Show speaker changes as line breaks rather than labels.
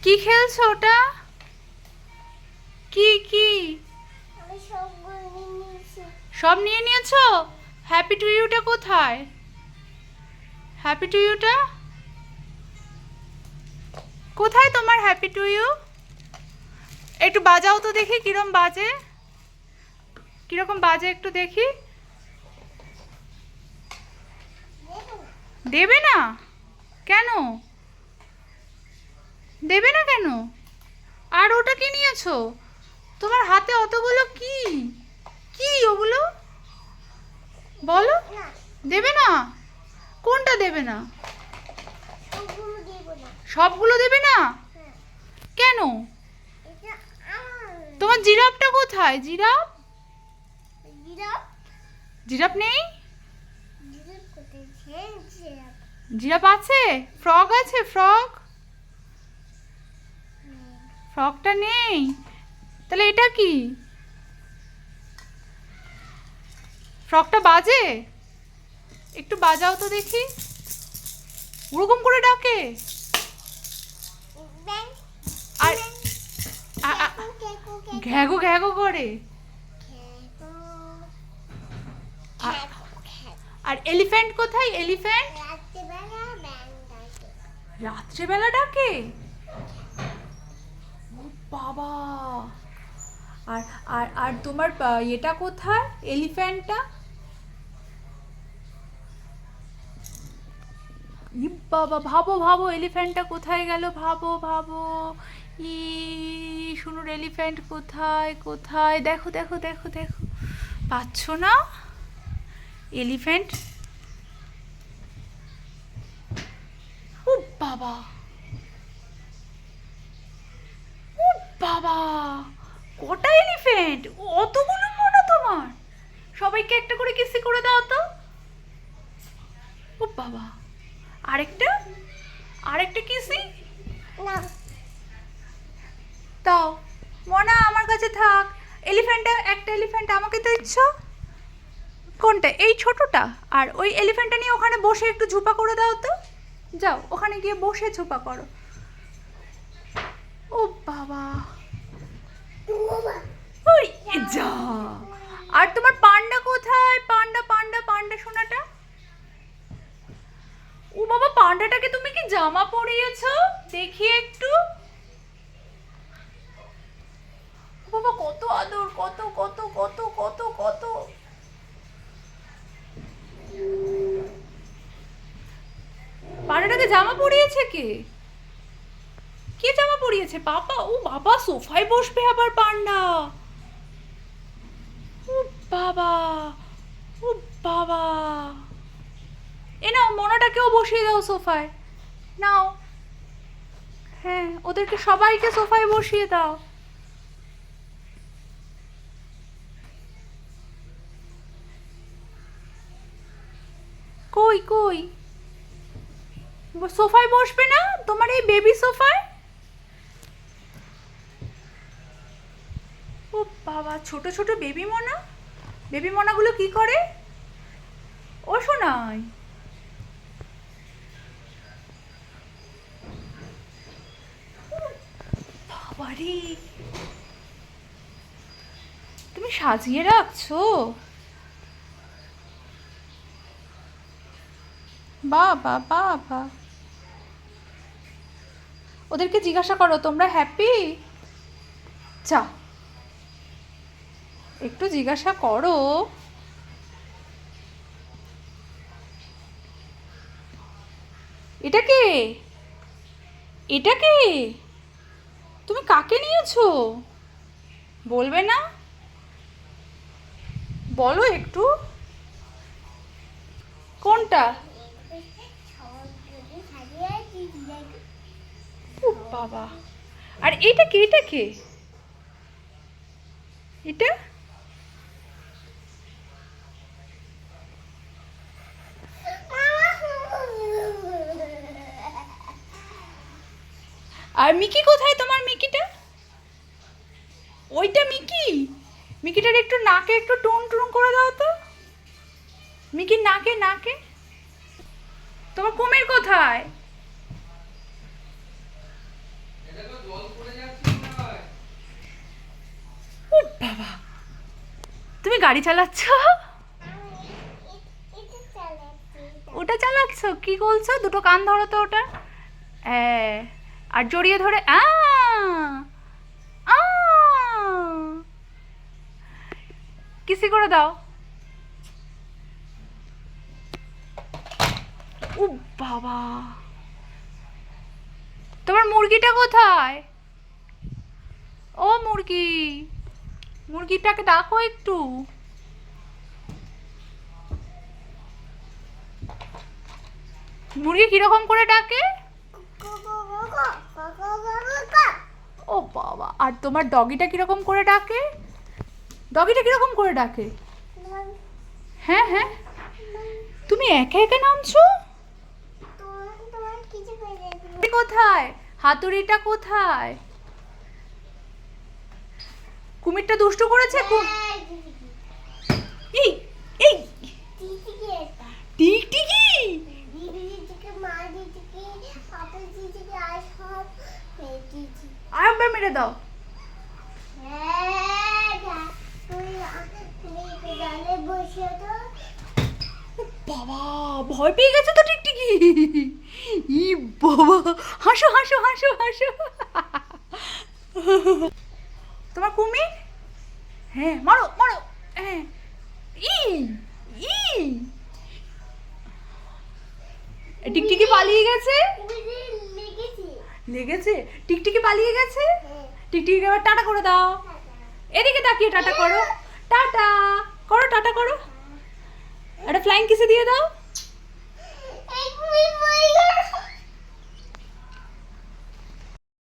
কি খেলছো ওটা? কি কি? সব নিয়ে নিয়েছো? হ্যাপি টু ইউটা কোথায়? হ্যাপি টু ইউটা কোথায় তোমার হ্যাপি টু ইউ? একটু বাজাও তো দেখি কিরম বাজে, কিরকম বাজে একটু দেখি। দেবে না কেন? দেবে না কেন? আর ওটা কি নিয়েছো? তোমার হাতে অতগুলো কি? কি ওগুলো? বলো। দেবে না? কোনটা দেবে না? সবগুলো দেবে না? কেন? তোমার জিরাফটা কোথায়? জিরাফ? জিরাফ নেই? জিরাফ আছে? ফ্রগ আছে? ফ্রগ? ফ্রগটা নেই? তাহলে এটা কি? ফ্রগটা বাজে? একটু বাজাও তো দেখি। ওরকম করে ডাকে? আর ঘ্যাগো ঘ্যাগো করে? আর এলিফ্যান্ট কোথায়? এলিফ্যান্ট রাত্রেবেলা ডাকে? ও বাবা! আর আর আর তোমার এটা কোথায়? এলিফ্যান্টটা? ই বাবা, ভাবো ভাবো এলিফ্যান্টটা কোথায় গেল? ভাবো ভাবো। ই শুনুর এলিফ্যান্ট কোথায়? কোথায়? দেখো দেখো দেখো দেখো, পাচ্ছ না? এলিফ্যান্ট। ও বাবা, ও বাবা, কটা এলিফ্যান্ট? অতগুলো মনে তোমার? সবাইকে একটা করে কিসি করে দাও তো। ও বাবা, আরেকটা, আরেকটা কিসি দাও। মনা আমার কাছে থাক। এলিফ্যান্টটা, একটা এলিফ্যান্ট আমাকে তো ইচ্ছ। কোনটা? এই ছোটটা? আর ওই এলিফ্যান্টটা নিয়ে ওখানে বসে একটু ঝুপা করে দাও তো। যাও ওখানে গিয়ে বসে ঝুপা করো। ও বাবা, ওই যা। আর তোমার পান্ডা কোথায়? পান্ডা পান্ডা পান্ডা সোনাটা? ও বাবা, পান্ডাটাকে তুমি কি জামা পরিয়েছো? দেখি একটু। ও বাবা, কত আদর, কত কত কত কত কত। পান্ডাটাকে জামা পরিয়েছে কে? কে জামা পরিয়েছে? পাপা? ও বাবা, সোফায় বসবে আবার পান্ডা? ও বাবা, ও বাবা। এ নাও, মনাটাকেও বসিয়ে দাও সোফায়। নাও। হ্যাঁ, ওদেরকে সবাইকে সোফায় বসিয়ে দাও। কই কই? সোফায় বসবে না তোমার এই বেবি সোফায়? ও বাবা, ছোট ছোট বেবি মনা। বেবি মনাগুলো কি করে? ও শোনাই। বাবারে, তুমি সাজিয়ে রাখছো? বাবা বাবা। ওদেরকে জিজ্ঞাসা করো তোমরা হ্যাপি? যা, একটু জিজ্ঞাসা করো। এটা কে? এটা কে? তুমি কাকে নিয়েছো? বলবে না? বলো একটু। কোনটা? ও বাবা। আর এটা কে? এটা কে? এটা? আর মিকি কোথায়? তোমার মিকিটা? ওইটা মিকি? মিকিটার একটু নাকে একটু টুন টুন করে দাও তো। মিকির নাকে, নাকে। তোমার কুমির কোথায়? গাড়ি চালাচ্ছ? ওটা চালাচ্ছ? কি বলছো? দুটো কান ধরো তো ওটা। আর জড়িয়ে ধরে কিসি করে দাও। ও বাবা, তোমার মুরগিটা কোথায়? ও মুরগি, মুরগিটাকে ডাকো একটু। মুরগি কিরকম করে ডাকে? ও বাবা, আর তোমার ডগিটা কিরকম করে ডাকে? ডগিটা কিরকম করে ডাকে? হ্যাঁ হ্যাঁ, তুমি একা একা নামছো? কোথায় হাতুড়িটা? কোথায়? কুমিরটা দুষ্টু করেছে। এই এই টিকটিকি, আরেকবার মেরে দাও। বাবা, ভয় পেয়ে গেছে তো টিকটিকি। ই বাবা, হাসো হাসো হাসো হাসো। তোমার কুমির? হ্যাঁ, মারো মারো। হ্যাঁ, ই ই টিকটিকি পালিয়ে গেছে। লেগেছে? টিকটিকি পালিয়ে গেছে। টিকটিকি এবার টাটা করে দাও। এদিকে তাকিয়ে টাটা করো। টাটা করো, টাটা করো। একটা ফ্লাইং কিসে দিয়ে দাও।